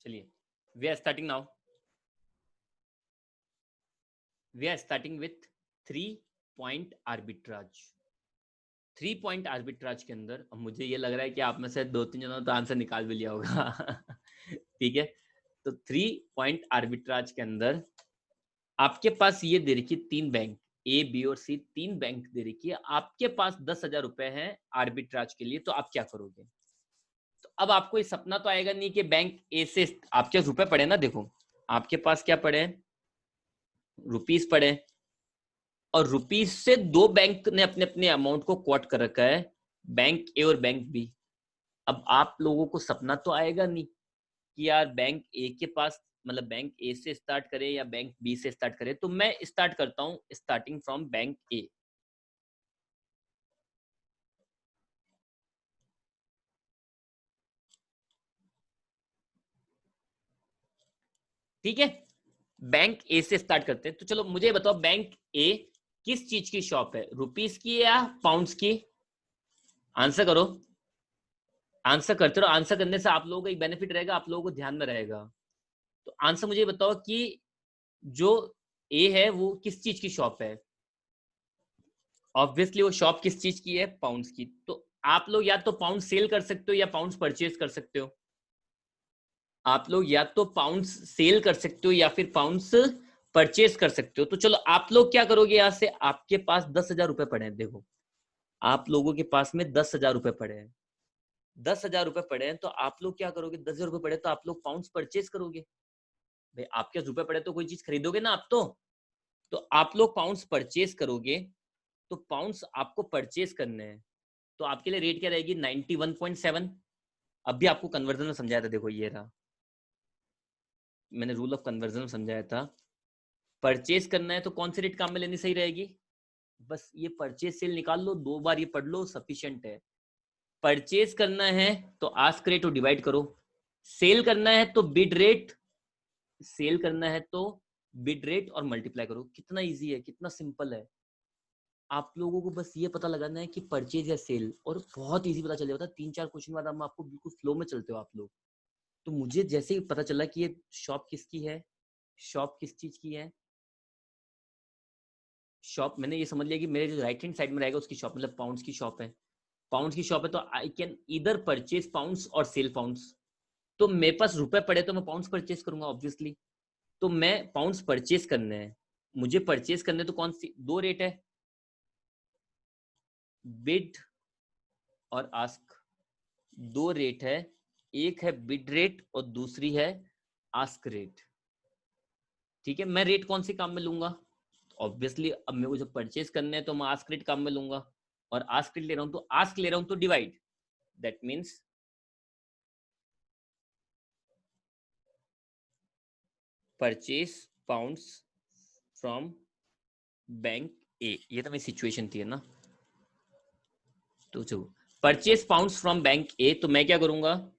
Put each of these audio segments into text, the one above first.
चलिए, we are starting now. We are starting with 3 point arbitrage. 3 point arbitrage के अंदर अब मुझे ये लग रहा है कि आप में से 2-3 जनों तो आंसर निकाल भी लिया होगा। ठीक है, तो 3 पॉइंट आर्बिट्राज के अंदर आपके पास ये दे रखी 3 बैंक, ए बी और सी, 3 बैंक दे रखी है। आपके पास 10,000 रुपए हैं आर्बिट्राज के लिए, तो आप क्या करोगे? तो अब आपको ये सपना तो आएगा नहीं कि बैंक ए से आपके रुपए पड़े ना, देखो आपके पास क्या पड़े हैं, रुपीस पड़े, और रुपीस से 2 बैंक ने अपने अपने अमाउंट को कोट कर रखा है, बैंक ए और बैंक बी। अब आप लोगों को सपना तो आएगा नहीं कि यार बैंक ए के पास, मतलब बैंक ए से स्टार्ट करें या बैंक बी से स्टार्ट करें। तो मैं स्टार्ट करता हूं स्टार्टिंग फ्रॉम बैंक ए। ठीक है, बैंक ए से स्टार्ट करते हैं। तो चलो मुझे बताओ, बैंक ए किस चीज की शॉप है, रुपीस की या पाउंड्स की? आंसर करो, आंसर करते रहो। आंसर करने से आप लोगों को एक बेनिफिट रहेगा, आप लोगों को ध्यान में रहेगा। तो आंसर मुझे बताओ कि जो ए है वो किस चीज की शॉप है? ऑब्वियसली वो शॉप किस चीज की है, पाउंड्स की। तो आप लोग या तो पाउंड सेल कर सकते हो या पाउंड्स परचेज कर सकते हो। आप लोग या तो पाउंड्स सेल कर सकते हो या फिर पाउंड्स परचेज कर सकते हो। तो चलो आप लोग क्या करोगे, यहां से आपके पास 10,000 रुपए पड़े हैं। देखो आप लोगों के पास में 10,000 रुपए पड़े हैं, 10,000 रुपए पड़े हैं, तो आप लोग क्या करोगे? 10,000 रुपए पड़े तो आप लोग पाउंड्स परचेज करोगे। भाई आपके रुपए पड़े तो कोई चीज खरीदोगे ना आप तो आप लोग पाउंड्स परचेज करोगे। तो पाउंड्स आपको परचेज करने हैं, तो आपके लिए रेट क्या रहेगी? 91.7। अभी आपको कन्वर्जन में समझाया था, देखो ये रहा, मैंने रूल ऑफ कन्वर्जन में समझाया था। परचेज करना है तो कौन सी रेट काम में लेनी सही रहेगी? बस ये परचेज सेल निकाल लो, 2 बार ये पढ़ लो, सफिशिएंट है। परचेज करना है तो आस्क रेट को डिवाइड करो, सेल करना है तो बिड रेट, सेल करना है तो बिड रेट और मल्टीप्लाई करो। कितना इजी है, कितना सिंपल है। आप लोगों को बस ये पता लगाना है कि परचेज या सेल, और बहुत इजी पता चल जाता है। 3-4 क्वेश्चन बाद हम आपको बिल्कुल फ्लो में चलते हो आप लोग। तो मुझे जैसे ही पता चला कि ये शॉप किसकी है, शॉप किस चीज की है, शॉप मैंने ये समझ लिया कि मेरे जो राइट हैंड साइड में रहेगा उसकी शॉप, मतलब पाउंड्स की शॉप है। पाउंड्स की शॉप है तो आई कैन इधर परचेज पाउंड्स और सेल पाउंड्स। तो मेरे पास रुपए पड़े तो मैं पाउंड्स परचेज करूंगा ऑब्वियसली। तो मैं पाउंड्स परचेज करने हैं, मुझे परचेज करने तो कौन सी 2 रेट है, बिड और आस्क। 2 रेट है, एक है बिड रेट और दूसरी है आस्क रेट। ठीक है, मैं रेट कौन सी काम में लूंगा? ऑब्वियसली अब मेरे को जब परचेज करने हैं तो मैं आस्क रेट काम में लूंगा, और आस्क रेट ले रहा हूं तो आस्क ले रहा हूं तो divide. That means purchase pounds from bank A, ये तो मेरी सिचुएशन थी है ना। तो जो purchase pounds from bank A, तो मैं क्या करूंगा,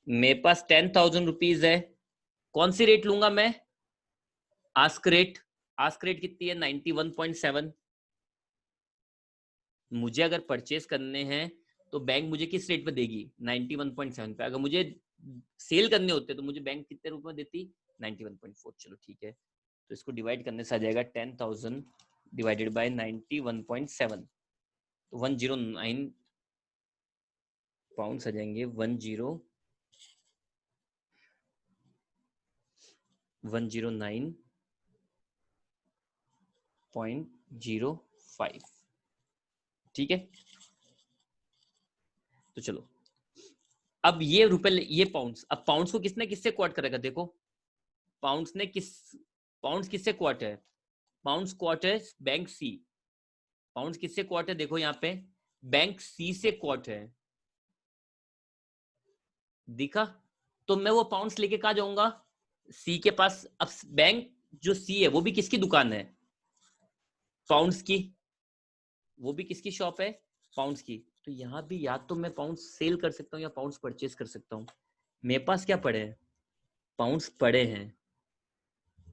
मेरे पास 10,000 रुपीज है, कौन सी रेट लूंगा मैं? Ask rate. आस्क रेट कितनी है? 91.7। मुझे अगर परचेज करने हैं तो बैंक मुझे किस रेट पे देगी? 91.7 पे। अगर मुझे सेल करने होते तो मुझे बैंक कितने रुपए में देती? 91.4। चलो ठीक है, तो इसको डिवाइड करने से आ जाएगा 10,000 डिवाइडेड बाय 91.7, तो 109 पाउंड आ जाएंगे। 109.05। ठीक है, तो चलो अब ये रुपए, ये पाउंड्स, अब पाउंड्स को किसने किससे क्वाट करेगा? देखो पाउंड्स ने किस, पाउंड्स किससे क्वाट है? पाउंड्स क्वाट है बैंक सी। पाउंड्स किससे क्वाट है? देखो यहाँ पे बैंक सी से क्वाट है, दिखा? तो मैं वो पाउंड्स लेके कहा जाऊंगा? सी के पास। अब बैंक जो सी है वो भी किसकी दुकान है? पाउंड्स की। वो भी किसकी शॉप है? पाउंड्स की। तो यहाँ भी या तो मैं पाउंड्स सेल कर सकता हूँ या पाउंड्स परचेज कर सकता हूँ। मेरे पास क्या पड़े हैं? पाउंड्स पड़े हैं।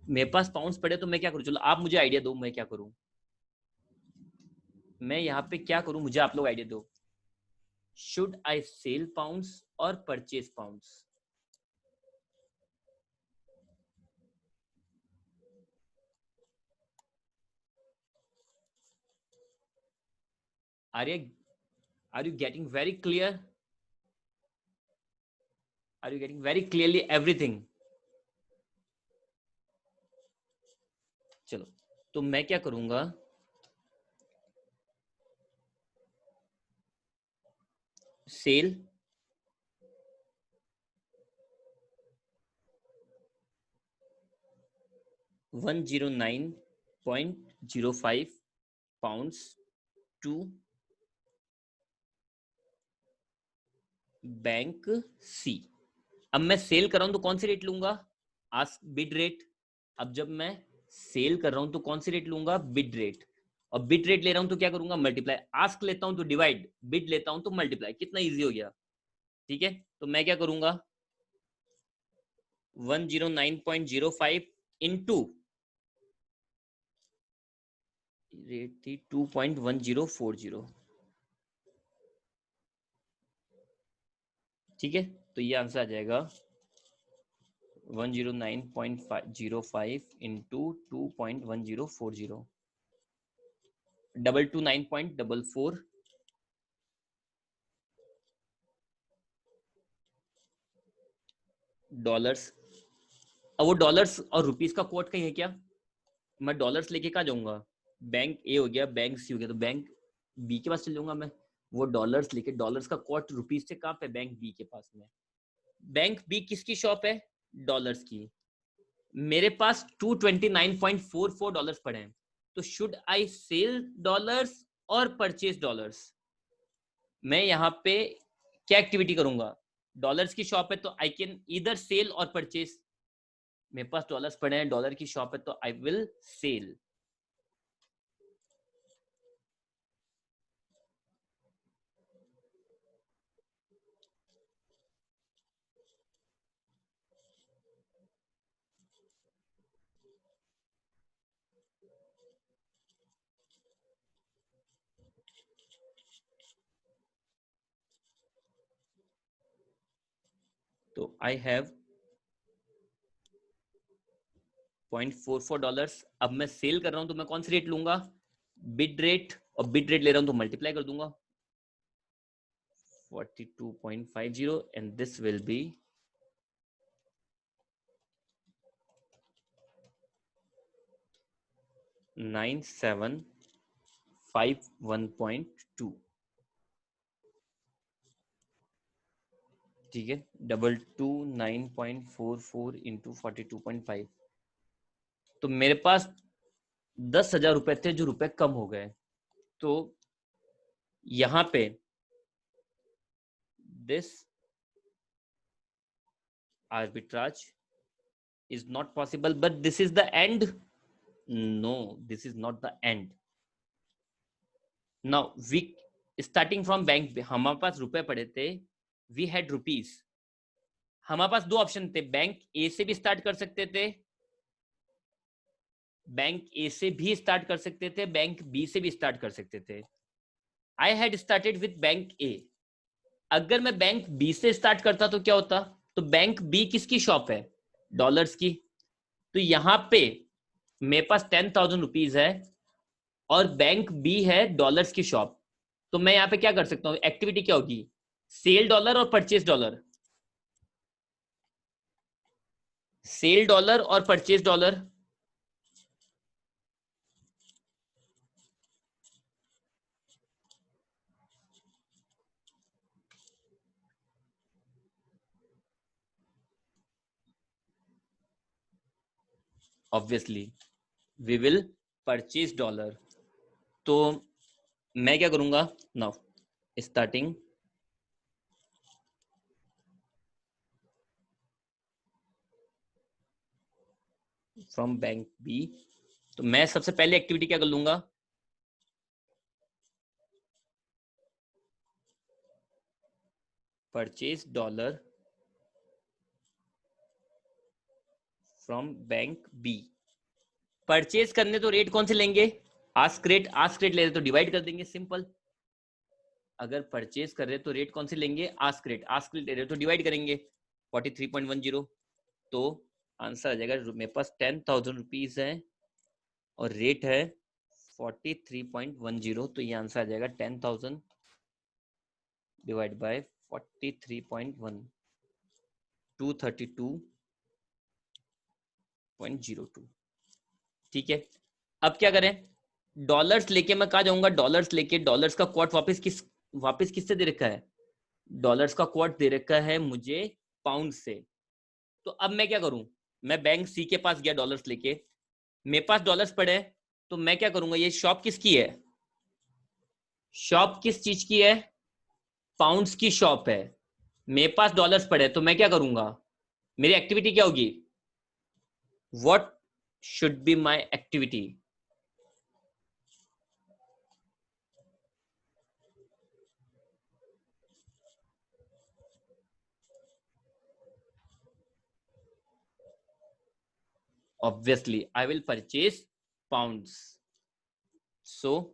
मेरे पास पाउंड्स पड़े तो मैं क्या करूँ? चलो आप मुझे आइडिया दो, मैं क्या करूँ? मैं यहाँ पे क्या करूँ, मुझे आप लोग आइडिया दो। शुड आई सेल पाउंड्स और purchase pounds? Are you getting very clear? Are you getting very clearly everything? चलो, तो मैं क्या करूंगा, सेल £109.05 टू बैंक सी। अब मैं सेल कर रहा हूं तो कौन सी रेट लूंगा, आस्क बिड रेट। अब जब मैं सेल कर रहा हूं तो कौन सी रेट लूंगा, बिड रेट। और बिड रेट ले रहा हूं तो क्या करूंगा, मल्टीप्लाई। आस्क लेता हूं तो डिवाइड, बिड लेता हूं तो मल्टीप्लाई। कितना इजी हो गया, ठीक है। तो मैं क्या करूंगा, 109.05 इंटू रेट थी 2.1040, ठीक है। तो ये आंसर आ जाएगा 109.05 इंटू 2.1040, 229.44 डॉलर्स। अब वो डॉलर्स और रुपीस का कोड कहीं है क्या, मैं डॉलर्स लेके कहाँ जाऊंगा, बैंक ए हो गया, बैंक सी हो गया, तो बैंक बी के पास चल जाऊंगा मैं। वो डॉलर्स लेके, डॉलर्स का कोड रुपीस से कहाँ पे, बैंक बी के पास में। बैंक बी किसकी शॉप है, डॉलर्स की। मेरे पास 229.44 डॉलर्स पड़े हैं, तो शुड आई सेल डॉलर्स और परचेज डॉलर्स। मैं यहाँ पे क्या एक्टिविटी करूंगा, डॉलर्स की शॉप है तो आई कैन इधर सेल और परचेज। मेरे पास डॉलर्स पड़े हैं, डॉलर की शॉप है तो आई विल सेल। तो आई हैव $0.44। अब मैं सेल कर रहा हूं तो मैं कौन सी रेट लूंगा, बिड रेट। और बिड रेट ले रहा हूं तो मल्टीप्लाई कर दूंगा 42.50 एंड दिस विल बी 9751.2, ठीक है। 229.44 इंटू 42.5। तो मेरे पास 10,000 रुपए थे जो रुपए कम हो गए। तो यहां पे this arbitrage is not possible, but this is the end. No, this is not the end. Now we starting from bank, हमारे पास रुपए पड़े थे, we had rupees। हमारे पास दो ऑप्शन थे, बैंक ए से भी स्टार्ट कर सकते थे, बैंक ए से भी स्टार्ट कर सकते थे, बैंक बी से भी स्टार्ट कर सकते थे। I had started with bank A. अगर मैं बैंक बी से स्टार्ट करता तो क्या होता, तो बैंक बी किसकी शॉप है, डॉलर्स की। तो यहां पे मेरे पास 10,000 रुपीज है और बैंक बी है डॉलर्स की शॉप। तो मैं यहां पे क्या कर सकता हूं, एक्टिविटी क्या होगी, सेल डॉलर और परचेज डॉलर, सेल डॉलर और purchase dollar. Obviously we will purchase dollar. तो मैं क्या करूंगा, now starting from bank B. तो मैं सबसे पहले एक्टिविटी क्या कर लूंगा, purchase dollar from bank B. Purchase करने तो रेट कौन से लेंगे, आस्क रेट। आस्क रेट ले रहे तो डिवाइड कर देंगे, सिंपल। अगर परचेज कर रहे तो रेट कौन से लेंगे, आस्क रेट। आस्क रेट ले रहे तो डिवाइड करेंगे 43.10। तो आंसर आ जाएगा, मेरे पास 10,000 रुपीज है और रेट है 43.10, तो ये आंसर आ जाएगा 10,000 डिवाइड बाय 43.1, 232.02। ठीक है, अब क्या करें, डॉलर्स लेके मैं कहा जाऊंगा, डॉलर्स लेके, डॉलर्स का क्वार्ट वापस किससे दे रखा है, डॉलर्स का क्वार्ट दे रखा है मुझे पाउंड से। तो अब मैं क्या करूं, मैं बैंक सी के पास गया डॉलर्स लेके, मेरे पास डॉलर्स पड़े, तो मैं क्या करूंगा, ये शॉप किसकी है, शॉप किस चीज की है, पाउंड्स की शॉप है, मेरे पास डॉलर्स पड़े, तो मैं क्या करूंगा, मेरी एक्टिविटी क्या होगी, what should be my activity, obviously I will purchase pounds, so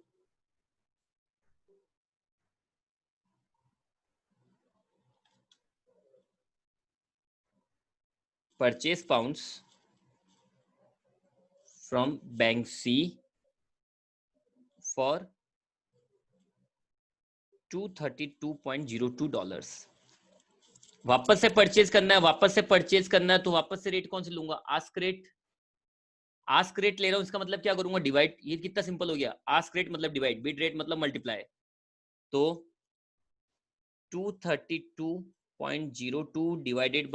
purchase pounds from bank C for $232.02। वापस से परचेज करना है, वापस से परचेज करना है, तो वापस से रेट कौन से लूंगा, आस्क रेट, आस्क रेट ले रहा हूं, इसका मतलब क्या करूंगा, डिवाइड, ये कितना सिंपल हो गया, आस्क रेट मतलब डिवाइड, बिड रेट मतलब मल्टीप्लाई, तो 232.02 डिवाइडेड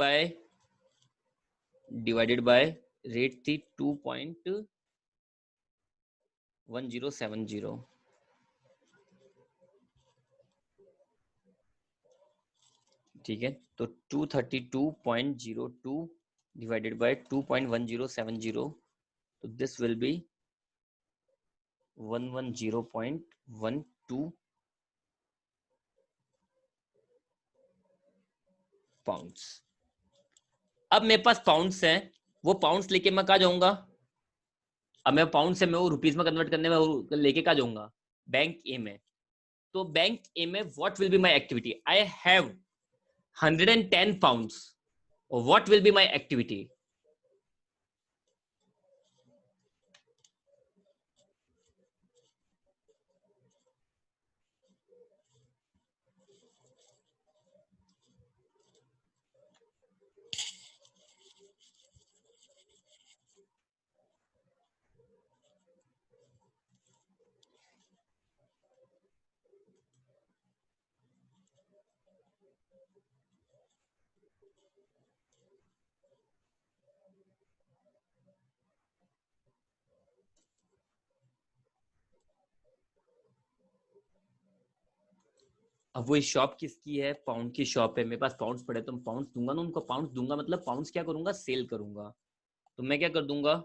बाय रेट थी 2.1070। ठीक है, तो 232.02 डिवाइडेड बाय 2.1070, तो दिस विल बी 110.12 पाउंड्स। अब मेरे पास पाउंड्स हैं, वो पाउंड्स लेके मैं कहा जाऊंगा, अब मैं पाउंड से मैं वो रुपीज में कन्वर्ट करने में लेके कहा जाऊंगा, बैंक ए में। तो बैंक ए में what will be my activity, I have 110 pounds, what will be my activity, अब वो शॉप किसकी है, पाउंड की शॉप है, मेरे पास पाउंड्स पड़े, तो मैं पाउंड्स दूंगा ना उनको, पाउंड्स दूंगा मतलब पाउंड्स क्या करूंगा, सेल करूंगा, तो मैं क्या कर दूंगा,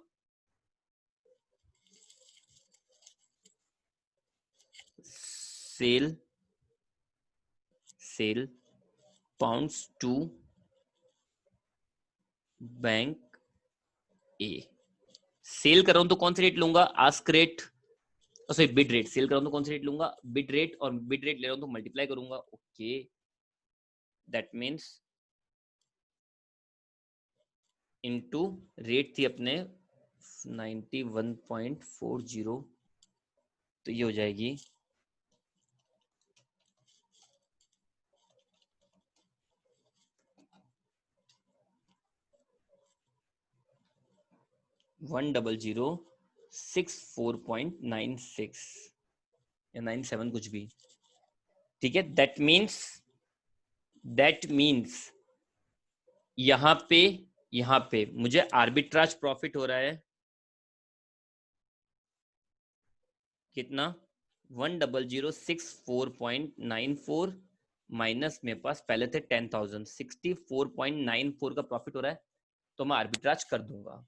sell, sell pounds to bank A. Sell कर रहा हूं तो कौन सी रेट लूंगा, ask rate, sorry bid rate, sell कर रहा हूं तो कौन सी रेट लूंगा, बिड रेट, और बिड रेट ले रहा हूं तो मल्टीप्लाई करूंगा, okay, that means into rate थी अपने 91.40, तो ये हो जाएगी 10064.96 या 97 कुछ भी। ठीक है, दैट मीन्स यहाँ पे मुझे आर्बिट्राज प्रॉफिट हो रहा है कितना, 10064.94 माइनस मेरे पास पहले थे 10,000, 64.94 का प्रॉफिट हो रहा है, तो मैं आर्बिट्राज कर दूंगा।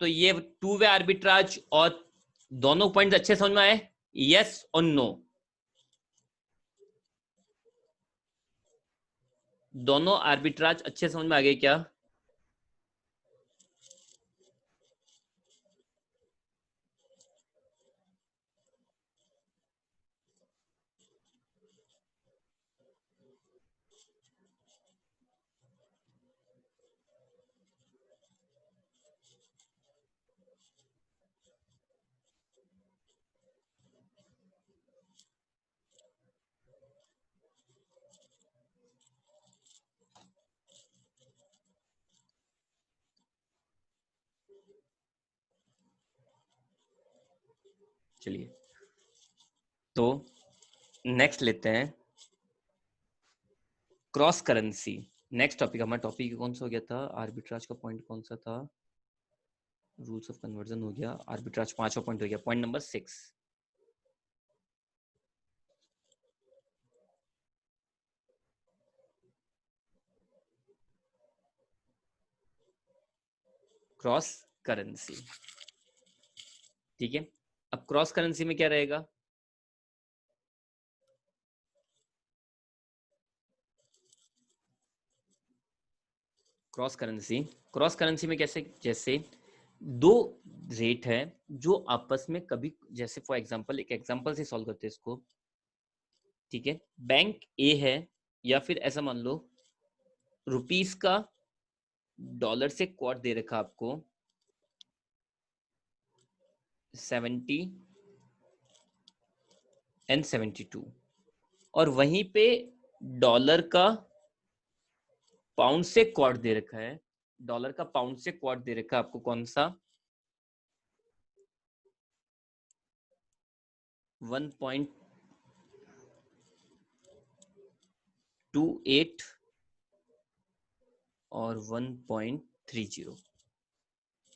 तो ये टू वे आर्बिट्राज, और दोनों पॉइंट्स अच्छे समझ में आए, यस और नो, दोनों आर्बिट्राज अच्छे समझ में आ गए क्या, चलिए तो नेक्स्ट लेते हैं क्रॉस करेंसी। नेक्स्ट टॉपिक, हमारा टॉपिक कौन सा हो गया था, आर्बिट्राज का पॉइंट कौन सा था, रूल्स ऑफ कन्वर्जन हो गया, आर्बिट्राज 5वां पॉइंट हो गया, पॉइंट नंबर 6। Cross currency. ठीक है, अब क्रॉस करेंसी में क्या रहेगा, क्रॉस करेंसी में कैसे, जैसे दो रेट है जो आपस में कभी, जैसे फॉर एग्जांपल, एक एग्जांपल से सॉल्व करते हैं इसको। ठीक है, बैंक ए है, या फिर ऐसा मान लो रुपीस का डॉलर से क्वार्ट दे रखा आपको 70 एंड 72, और वहीं पे डॉलर का पाउंड से क्वार्ट दे रखा है, डॉलर का पाउंड से क्वार्ट दे रखा है आपको कौन सा 1.28 और 1.30,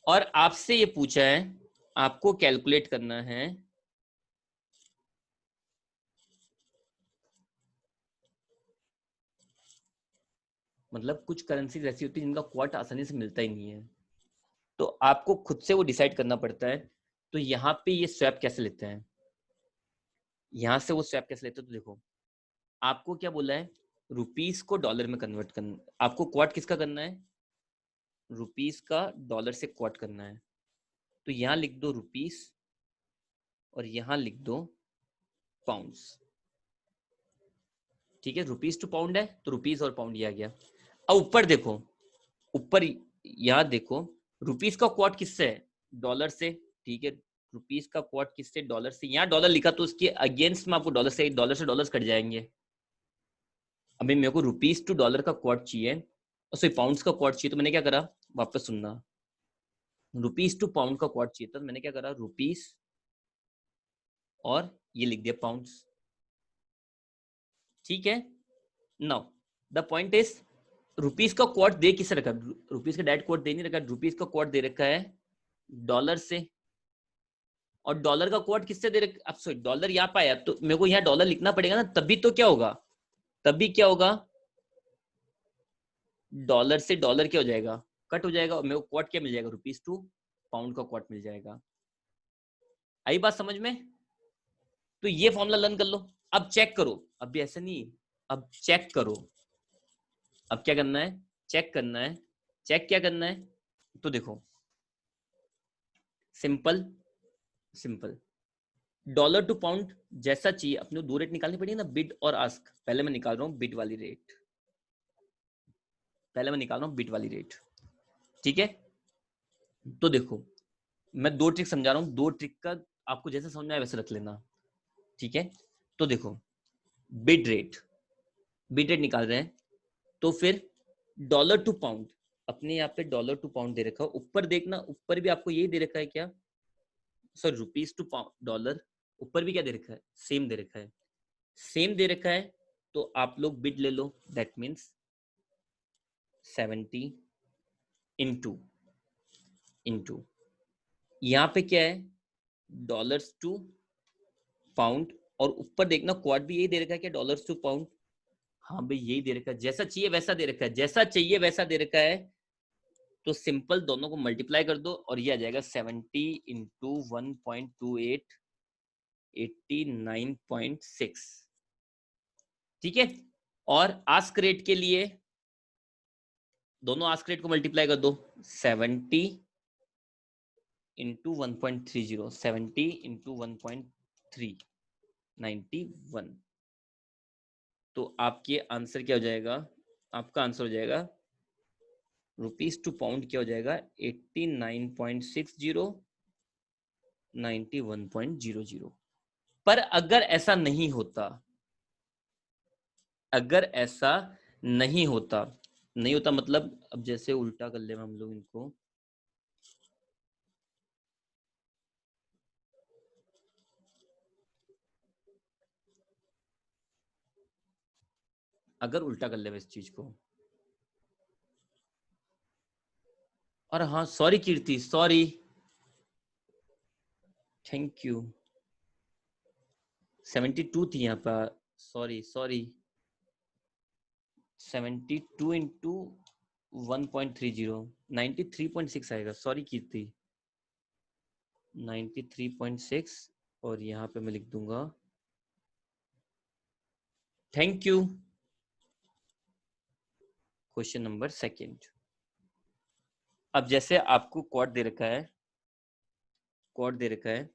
और आपसे ये पूछा है आपको कैलकुलेट करना है मतलब कुछ करेंसी ऐसी होती है जिनका क्वार्ट आसानी से मिलता ही नहीं है, तो आपको खुद से वो डिसाइड करना पड़ता है। तो यहाँ पे ये स्वैप कैसे लेते हैं, यहाँ से वो स्वैप कैसे लेते हैं, तो देखो आपको क्या बोला है, रुपीस को डॉलर में कन्वर्ट करना, आपको क्वार्ट किसका करना है, रुपीस का डॉलर से क्वार्ट करना है। तो यहाँ लिख दो रुपीस और यहाँ लिख दो पाउंड्स। ठीक है, रुपीस टू पाउंड है तो रुपीस और पाउंड ये आ गया। अब ऊपर देखो, ऊपर यहाँ देखो रुपीस का क्वार्ट किससे है, डॉलर से। ठीक है, रुपीस का क्वार्ट किससे, डॉलर से। यहाँ डॉलर लिखा तो उसके अगेंस्ट में आपको डॉलर से डॉलर्स कट जाएंगे। अभी मेरे को रुपीस टू डॉलर का क्वार्ट चाहिए, और सॉरी पाउंड्स का क्वार्ट चाहिए, तो मैंने क्या करा, वापस सुनना, रुपीस टू पाउंड का क्वार्ट चाहिए, तो मैंने क्या करा, रुपीस और ये लिख दिया पाउंड्स। ठीक है, now the point is rupees का क्वार्ट दे किसे रखा, रुपीस का डायरेक्ट क्वार्ट दे नहीं रखा, रुपीस का क्वार्ट दे रखा है डॉलर से, और डॉलर का क्वार्ट किससे दे रखा, अब सॉरी डॉलर यहाँ पे आया तो मेरे को यहाँ डॉलर लिखना पड़ेगा ना, तभी तो क्या होगा, तभी क्या होगा, डॉलर से डॉलर क्या हो जाएगा, कट हो जाएगा, और मेरे को क्वार्ट क्या मिल जाएगा, रुपीस टू पाउंड का क्वार्ट मिल जाएगा। आई बात समझ में, तो ये फॉर्मूला लर्न कर लो। अब चेक करो, अभी ऐसा नहीं, अब चेक करो, अब क्या करना है, चेक करना है, चेक क्या करना है, तो देखो simple simple, dollar to pound जैसा चाहिए, अपने दो रेट निकालनी पड़ेगी ना, बिड और आस्क। पहले मैं निकाल रहा हूं बिड वाली रेट, पहले मैं निकाल रहा हूं बिड वाली रेट। ठीक है, तो देखो मैं दो ट्रिक समझा रहा हूं, दो ट्रिक का आपको जैसे समझ में आए वैसे रख लेना। ठीक है, तो देखो बिड रेट, बिड रेट निकाल रहे हैं, तो फिर डॉलर टू पाउंड, अपने यहाँ पे डॉलर टू पाउंड दे रखा है, ऊपर देखना ऊपर भी आपको यही दे रखा है क्या, सॉरी रुपीस टू डॉलर, ऊपर भी क्या दे रखा है, सेम दे रखा है, सेम दे रखा है, तो आप लोग बिड ले लो, दैट मीन्स 70 इंटू इंटू यहाँ पे क्या है, डॉलर्स टू पाउंड, और ऊपर देखना क्वार्ट भी यही दे रखा है क्या, डॉलर्स टू पाउंड, हाँ भाई यही दे रखा है, जैसा चाहिए वैसा दे रखा है, जैसा चाहिए वैसा दे रखा है, तो सिंपल दोनों को मल्टीप्लाई कर दो और ये आ जाएगा 70 इंटू 1.28 89.6। ठीक है, और आस्क रेट के लिए दोनों आस्क रेट को मल्टीप्लाई कर दो, 70 इंटू 1.30, 70 इंटू 1.3 91, तो आपके आंसर क्या हो जाएगा, आपका आंसर हो जाएगा रुपीस टू पाउंड क्या हो जाएगा 89.60 91.00। पर अगर ऐसा नहीं होता, अगर ऐसा नहीं होता, नहीं होता मतलब अब जैसे उल्टा कर ले हम लोग इनको, अगर उल्टा कर ले इस चीज को। और हाँ sorry Kirti, sorry, thank you. 72 थी यहाँ पर, सॉरी सॉरी। 72 इंटू 1.30, 93.6 आएगा, सॉरी कीर्ति। 93.6 और यहाँ पे मैं लिख दूंगा thank you. Question number second. अब जैसे आपको कोड दे रखा है, कोड दे रखा है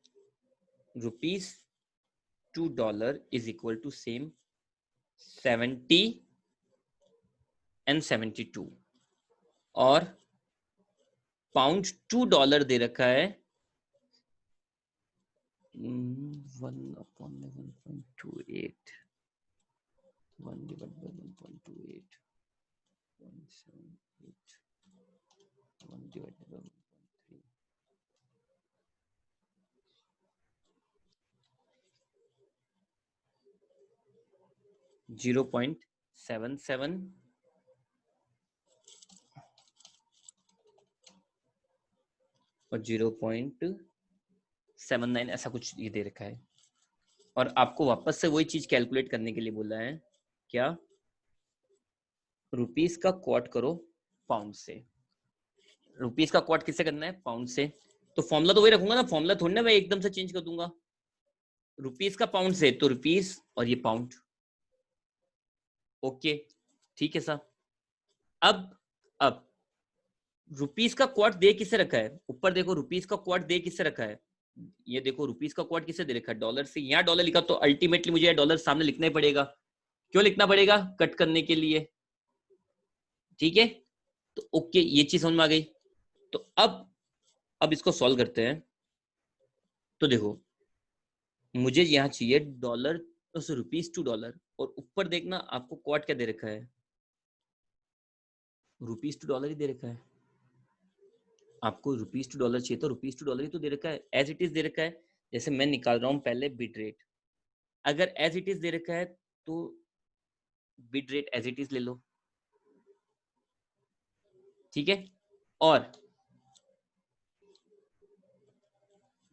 ₹2 is equal to same 70 and 72, और पाउंड $2 दे रखा है 1/1.28, 1/1.28, 0.78, 1/1.3, 0.77 और 0.79, ऐसा कुछ ये दे रखा है। और आपको वापस से वही चीज कैलकुलेट करने के लिए बोला है, क्या? रुपीस का क्वाट करो पाउंड से। रुपीस का क्वाट किससे करना है? पाउंड से। तो फॉर्मूला तो वही रखूंगा ना, फॉर्मूला थोड़ी ना मैं एकदम से चेंज कर दूंगा। रुपीस का पाउंड से तो रुपीस और ये पाउंड। ओके ठीक है सर। अब रुपीस का क्वाट दे किससे रखा है? ऊपर देखो रुपीस का क्वाट दे किससे रखा है। ये देखो रुपीस का क्वाट किससे दे रखा है? डॉलर से। यहाँ डॉलर लिखा तो अल्टीमेटली मुझे डॉलर सामने लिखना ही पड़ेगा। क्यों लिखना पड़ेगा? कट करने के लिए। ठीक है, तो ओके ये चीज समझ में आ गई। तो अब इसको सॉल्व करते हैं। तो देखो मुझे यहाँ चाहिए डॉलर, ₹2 और ऊपर देखना आपको क्वाट क्या दे रखा है? ₹2 ही दे रखा है। आपको $2 चाहिए तो $2 ही तो दे रखा है, एज इट इज दे रखा है। जैसे मैं निकाल रहा हूं पहले बिट रेट, अगर एज इट इज दे रखा है तो bid rate as it is ले लो। ठीक है, और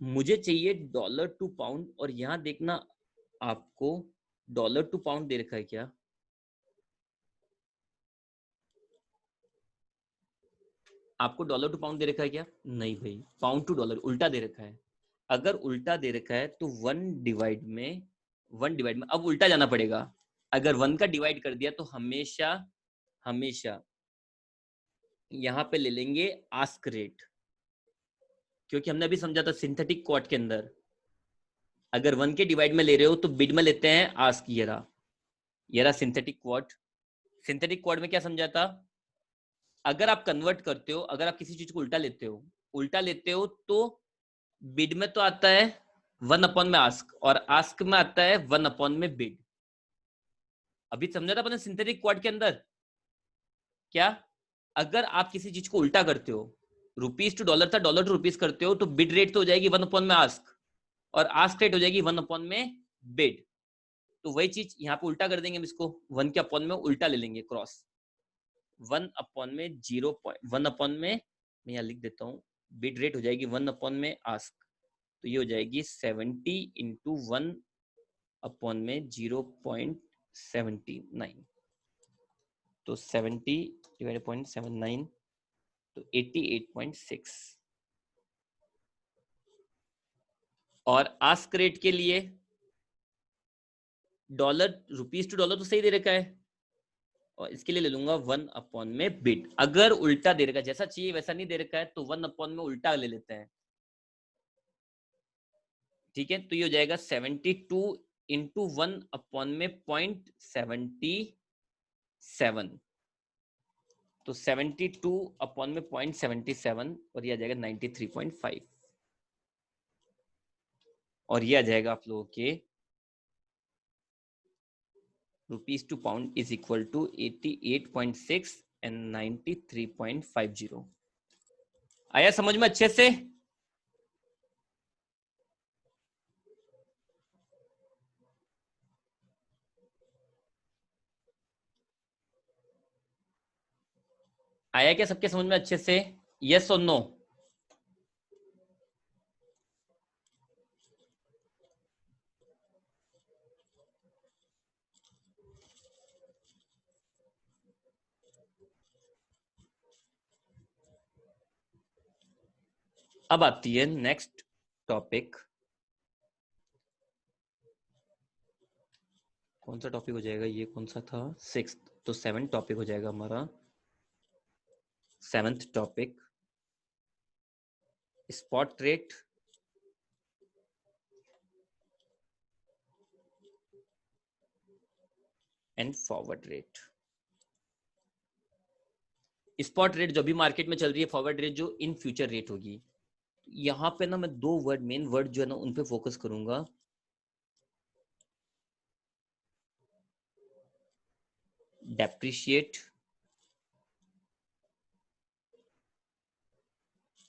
मुझे चाहिए डॉलर टू पाउंड, और यहां देखना आपको डॉलर टू पाउंड दे रखा है क्या? आपको डॉलर टू पाउंड दे रखा है क्या? नहीं भाई, पाउंड टू डॉलर उल्टा दे रखा है। अगर उल्टा दे रखा है तो 1 डिवाइड में अब उल्टा जाना पड़ेगा। अगर 1 का डिवाइड कर दिया तो हमेशा हमेशा यहाँ पे ले लेंगे आस्क रेट, क्योंकि हमने अभी समझा था सिंथेटिक क्वाड के अंदर अगर 1 के डिवाइड में ले रहे हो तो बिड में लेते हैं आस्क। ये रहा सिंथेटिक क्वाड। सिंथेटिक क्वाड में क्या समझा था? अगर आप कन्वर्ट करते हो, अगर आप किसी चीज को उल्टा लेते हो तो बिड में तो आता है 1 अपॉन में आस्क, और आस्क में आता है 1 अपॉन में बिड। अभी समझा था अपने सिंथेटिक क्वाड के अंदर क्या? अगर आप किसी चीज को उल्टा करते हो, रुपीस टू डॉलर था, डॉलर टू रुपीस करते हो, तो बिड रेट तो हो जाएगी 1 अपॉन में आस्क, और आस्क रेट हो जाएगी 1 अपॉन में बिड। तो वही चीज यहाँ पे उल्टा कर देंगे हम इसको, 1 के अपॉन में उल्टा ले लेंगे क्रॉस। 1 अपॉन में 1 अपॉन में मैं यहाँ लिख देता हूँ, बिड रेट हो जाएगी 1 अपॉन में आस्क, तो ये हो जाएगी 70 इंटू 1 अपॉन में 0.79, तो 70 डिवाइडेड 0.79 तो 88.6। और आस्क रेट के लिए डॉलर, रुपीस टू डॉलर तो सही दे रखा है, और इसके लिए ले लूंगा 1 अपॉन में बिट। अगर उल्टा दे रखा है, जैसा चाहिए वैसा नहीं दे रखा है, तो 1 अपॉन में उल्टा ले लेते हैं। ठीक है, तो ये हो जाएगा 72 इंटू 1 अपॉन में 0.77, तो 72 अपॉन में 0.77, और ये आ जाएगा 93.5, और ये आ जाएगा आप लोगों के rupees to pound is equal to 88.6 and 93.50। आया समझ में अच्छे से? आया क्या सबके समझ में अच्छे से? यस और नो? अब आती है नेक्स्ट टॉपिक। कौन सा टॉपिक हो जाएगा ये? कौन सा था? 6th। तो 7th टॉपिक हो जाएगा हमारा। 7th topic, spot rate and forward rate. Spot rate जो भी मार्केट में चल रही है, फॉरवर्ड रेट जो इन फ्यूचर रेट होगी। यहाँ पे ना मैं दो वर्ड, मेन वर्ड जो है ना उन पे फोकस करूंगा। Depreciate,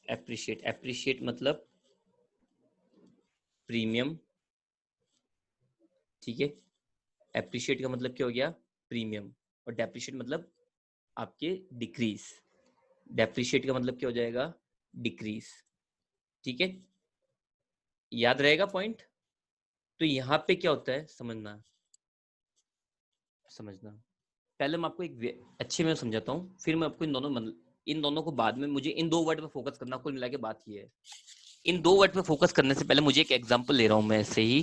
appreciate. एप्रिशिएट मतलब प्रीमियम, ठीक है। एप्रिशिएट का मतलब क्या हो गया? प्रीमियम। और डेप्रिशिएट मतलब आपके डिक्रीज। डेप्रिशिएट का मतलब क्या हो जाएगा? डिक्रीज, ठीक है। याद रहेगा पॉइंट? तो यहाँ पे क्या होता है समझना, समझना। पहले मैं आपको एक अच्छे में समझाता हूँ, फिर मैं आपको इन दोनों को बाद में, मुझे इन दो वर्ड पे फोकस करना। कुल मिला के बात ये है, इन दो वर्ड पे फोकस करने से पहले मुझे एक एग्जांपल ले रहा हूं मैं ऐसे ही।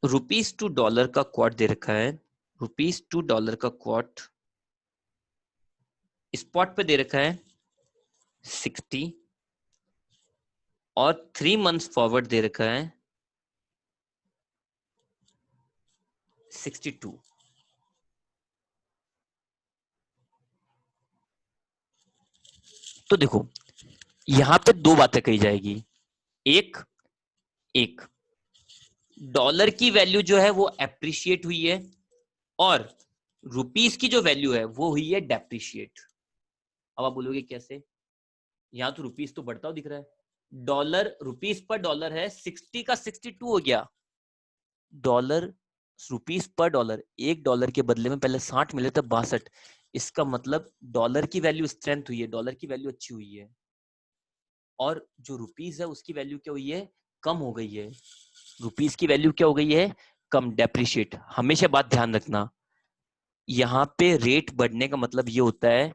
₹2 का क्वाट दे रखा है। ₹2 का क्वाट स्पॉट पे दे रखा है 60, और 3 मंथ्स फॉरवर्ड दे रखा है 62। तो देखो यहां पे दो बातें कही जाएगी। एक एक डॉलर की वैल्यू जो है वो एप्रिशिएट हुई है, और रुपीस की जो वैल्यू है वो हुई है डेप्रिशिएट। अब आप बोलोगे कैसे? यहाँ तो रुपीस तो बढ़ता हुआ दिख रहा है। डॉलर, रुपीस पर डॉलर है 60 का 62 हो गया। डॉलर, रुपीस पर डॉलर, $1 के बदले में पहले 60 मिले थे, 62। इसका मतलब डॉलर की वैल्यू स्ट्रेंथ हुई है, डॉलर की वैल्यू अच्छी हुई है, और जो रुपीस है उसकी वैल्यू क्या हुई है? कम हो गई है। रुपीस की वैल्यू क्या हो गई है? कम, डेप्रिशिएट। हमेशा बात ध्यान रखना, यहाँ पे रेट बढ़ने का मतलब ये होता है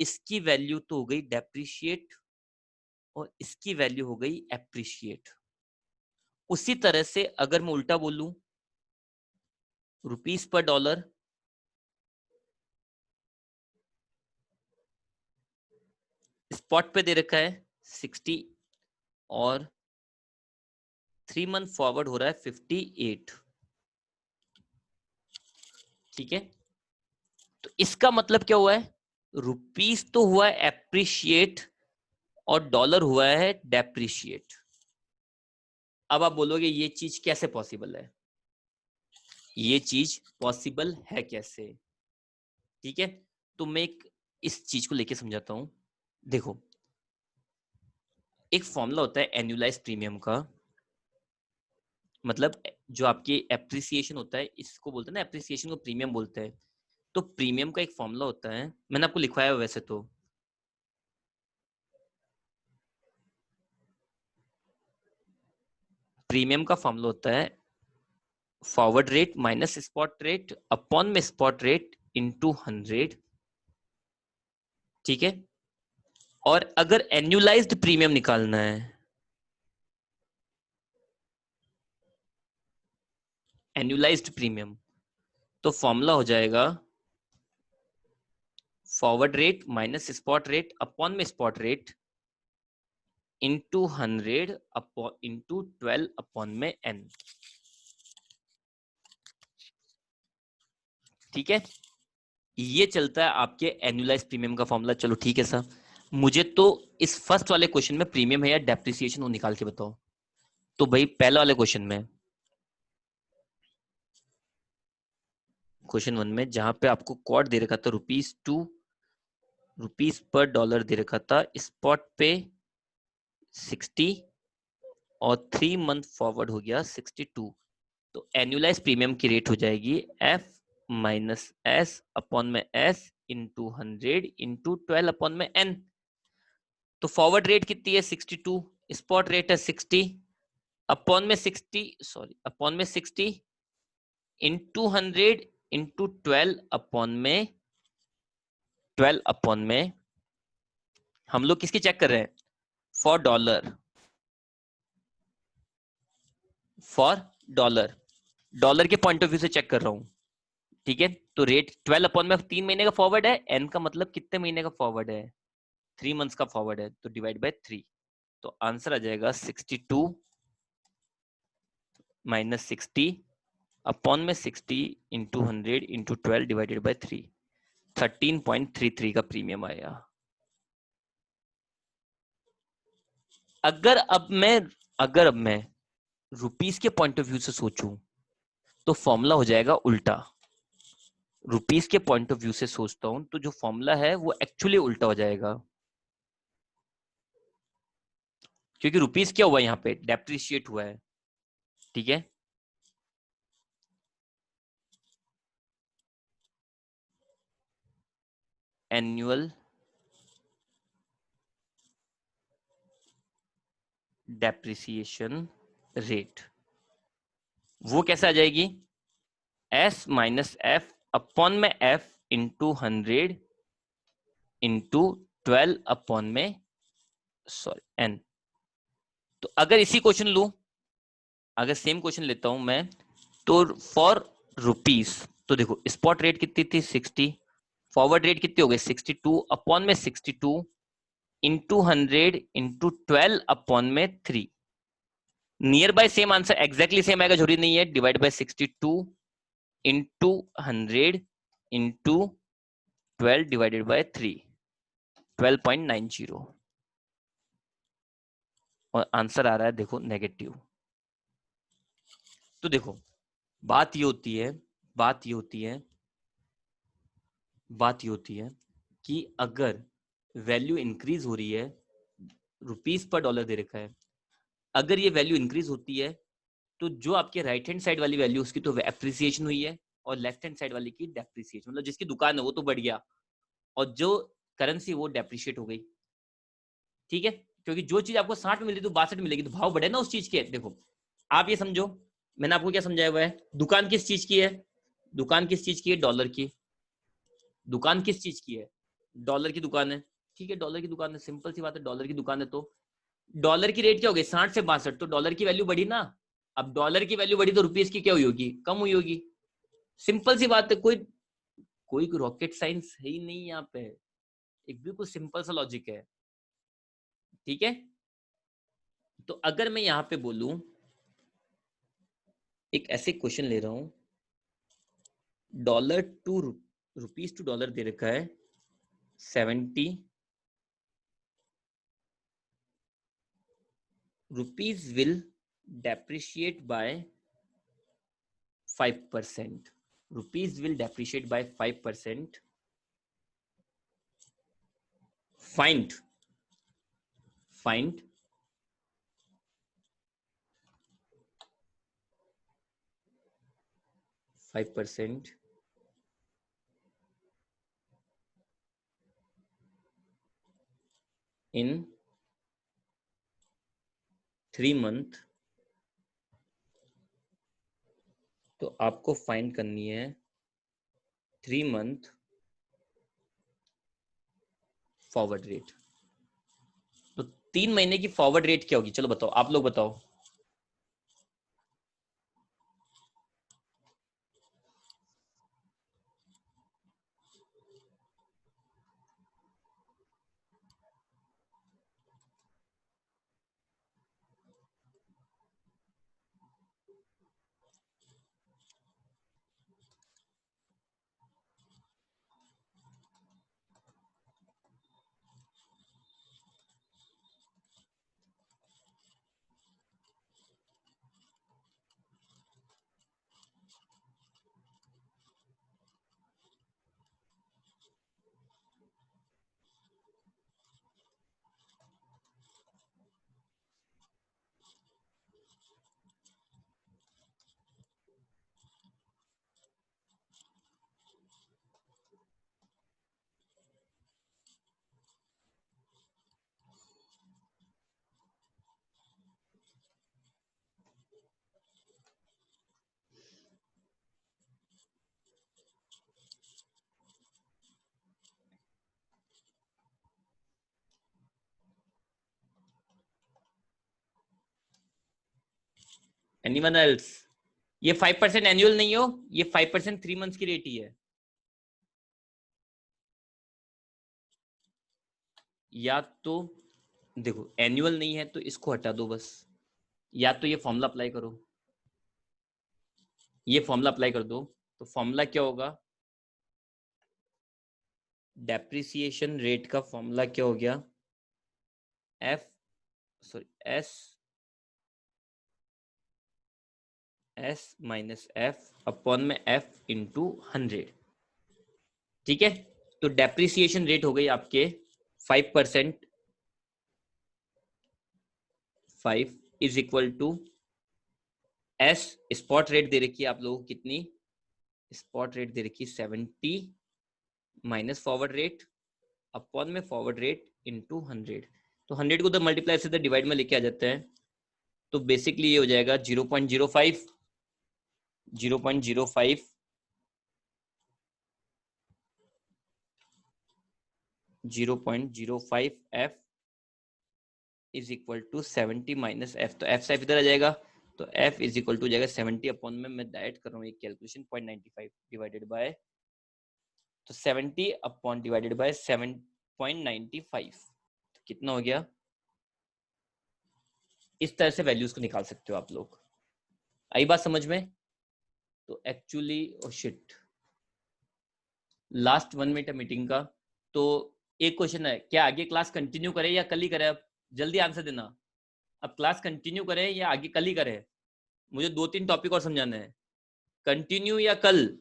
इसकी वैल्यू तो हो गई डेप्रिशिएट और इसकी वैल्यू हो गई एप्रिशिएट। उसी तरह से अगर मैं उल्टा बोलूं, रुपीस पर डॉलर स्पॉट पे दे रखा है 60, और 3 मंथ फॉरवर्ड हो रहा है 58, ठीक है। तो इसका मतलब क्या हुआ है? रुपीस तो हुआ है एप्रिशिएट और डॉलर हुआ है डेप्रिशिएट। अब आप बोलोगे ये चीज कैसे पॉसिबल है? ये चीज पॉसिबल है कैसे? ठीक है, तो मैं एक इस चीज को लेके समझाता हूं। देखो, एक फॉर्मूला होता है एनुअलाइज प्रीमियम का, मतलब जो आपकी एप्रिसिएशन होता है इसको बोलते हैं ना, एप्रिसिएशन को प्रीमियम बोलते हैं। तो प्रीमियम का एक फॉर्मूला होता है, मैंने आपको लिखवाया है वैसे तो। प्रीमियम का फॉर्मूला होता है forward rate minus spot rate upon में स्पॉट रेट इनटू 100, ठीक है। और अगर एनुअलाइज्ड प्रीमियम निकालना है, एनुअलाइज्ड प्रीमियम, तो फॉर्मूला हो जाएगा forward rate minus spot rate upon में spot rate into 100 upon into 12 upon में n, ठीक है। ये चलता है आपके एनुअलाइज प्रीमियम का फॉर्मूला। चलो ठीक है सर, मुझे तो इस फर्स्ट वाले क्वेश्चन में प्रीमियम है या डेप्रिसिएशन वो निकाल के बताओ। तो भाई पहले वाले क्वेश्चन में, क्वेश्चन 1 में जहां पे आपको क्वाट दे रखा था ₹2, रुपीस पर डॉलर दे रखा था, स्पॉट पे 60 और 3 मंथ फॉरवर्ड हो गया 62। तो एनुअलाइज प्रीमियम की रेट हो जाएगी एफ माइनस एस अपॉन में एस इंटू 100 इंटू 12 अपॉन में एन। तो फॉरवर्ड रेट कितनी है 62, स्पॉट रेट है 60 अपॉन में 60, सॉरी अपॉन में 60 इंटू 100 इंटू 12 अपॉन में 12 अपॉन में, हम लोग किसकी चेक कर रहे हैं, for dollar, for dollar, dollar के पॉइंट ऑफ व्यू से चेक कर रहा हूं। ठीक है, तो रेट 12 अपॉन में 3 महीने का फॉरवर्ड है, एन का मतलब कितने महीने का फॉरवर्ड है, 3 मंथ्स का फॉरवर्ड है, तो डिवाइड बाय 3। तो आंसर आ जाएगा 62 माइनस 60 अपॉन में 60 इंटू 100 इंटू 12 डिवाइडेड बाय 3, 13.33 का प्रीमियम आया। अगर अब मैं रुपीस के पॉइंट ऑफ व्यू से सोचूं तो फॉर्मूला हो जाएगा उल्टा। रुपीस के पॉइंट ऑफ व्यू से सोचता हूं तो जो फॉर्मूला है वो एक्चुअली उल्टा हो जाएगा, क्योंकि रुपीस क्या हुआ यहाँ पे, डेप्रिशिएट हुआ है। ठीक है, एनुअल डेप्रिसिएशन रेट वो कैसे आ जाएगी, एस माइनस एफ अपॉन में एफ इंटू 100 इंटू 12 अपॉन में, सॉरी एन। तो अगर इसी क्वेश्चन लू, अगर सेम क्वेश्चन लेता हूं मैं, तो फॉर रुपीस, तो देखो स्पॉट रेट कितनी थी 60, फॉरवर्ड रेट कितनी हो गई 62 अपॉन में 62 इंटू 100 इंटू 12 अपॉन में 3। Near by same answer, exactly same आएगा, जरूरी नहीं है, divide by 62 into 100 into 12 divided by 3, 12.90, और आंसर आ रहा है देखो नेगेटिव। तो देखो बात ये होती है, बात ये होती है, बात ये होती है कि अगर वैल्यू इंक्रीज हो रही है, रुपीस पर डॉलर दे रखा है, अगर ये वैल्यू इंक्रीज होती है तो जो आपके राइट हैंड साइड वाली वैल्यू उसकी तो एप्रिसिएशन हुई है, और लेफ्ट हैंड साइड वाली की डेप्रिसिएशन, मतलब जिसकी दुकान है वो तो बढ़ गया और जो करेंसी वो डेप्रिशिएट हो गई। ठीक है, क्योंकि जो चीज आपको 60 में मिली तो 62 मिलेगी, तो भाव बढ़े ना उस चीज के। देखो आप ये समझो, मैंने आपको क्या समझाया हुआ है, दुकान किस चीज की है, दुकान किस चीज की है, डॉलर की। दुकान किस चीज की है, डॉलर की दुकान है। ठीक है, डॉलर की दुकान है, सिंपल सी बात है, डॉलर की दुकान है, तो डॉलर की रेट क्या हो गई 60 से 62, तो डॉलर की वैल्यू बढ़ी ना। अब डॉलर की वैल्यू बढ़ी तो रुपीस की क्या हुई होगी, कम हुई होगी। सिंपल सी बात है, कोई कोई रॉकेट साइंस है ही नहीं यहाँ पे, एक बिल्कुल सिंपल सा लॉजिक है। ठीक है, तो अगर मैं यहाँ पे बोलूं, एक ऐसे क्वेश्चन ले रहा हूं, dollar to rupees to dollar दे रखा है 70, rupees will depreciate by 5%, rupees will depreciate by 5%, find 5% in 3 month। तो आपको फाइंड करनी है 3 month फॉरवर्ड रेट। तो 3 महीने की फॉरवर्ड रेट क्या होगी, चलो बताओ, आप लोग बताओ। Anyone else? ये 5% एनुअल नहीं हो, ये 5% 3 मंथ्स की रेट ही है। या तो देखो एनुअल नहीं है तो इसको हटा दो बस, या तो ये फॉर्मूला अप्लाई करो, ये फॉर्मूला अप्लाई कर दो। तो फॉर्मूला क्या होगा, डेप्रिसिएशन रेट का फॉर्मूला क्या हो गया, एस माइनस एफ अपॉन में एफ इंटू 100। ठीक है, तो डेप्रिसिएशन रेट हो गई आपके 5%, 5 is equal to S, spot rate दे रखी है आप लोगों को कितनी, स्पॉट रेट दे रखी है 70 माइनस फॉरवर्ड रेट अपॉन में फॉरवर्ड रेट इंटू 100। तो 100 को तो मल्टीप्लाई से डिवाइड में लेके आ जाते हैं, तो बेसिकली ये हो जाएगा 0.05 F is equal to 70 minus F, तो एफ से एफ इधर आ जाएगा, तो एफ इज इक्वल टू जाएगा 70 अपॉन में, मैं डायरेक्ट कर रहा हूँ एक कैलकुलेशन, 0.95 डिवाइडेड बाय, तो 70 अपॉन डिवाइडेड बाय 7.95, तो कितना हो गया। इस तरह से वैल्यूज को निकाल सकते हो आप लोग। आई बात समझ में? तो actually oh shit, last 1 minute है मीटिंग का, तो एक क्वेश्चन है, क्या आगे क्लास कंटिन्यू करें या कल ही करें? अब जल्दी आंसर देना, अब क्लास कंटिन्यू करें या आगे कल ही करें? मुझे 2-3 टॉपिक और समझाना है, कंटिन्यू या कल?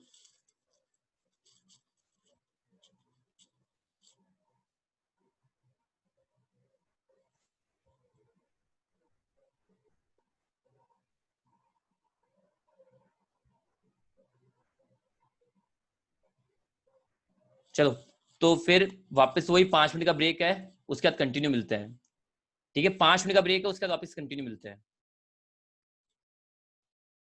चलो तो फिर वापस वही 5 मिनट का ब्रेक है, उसके बाद कंटिन्यू मिलते हैं। ठीक है, 5 मिनट का ब्रेक है, उसके बाद वापस कंटिन्यू मिलते हैं।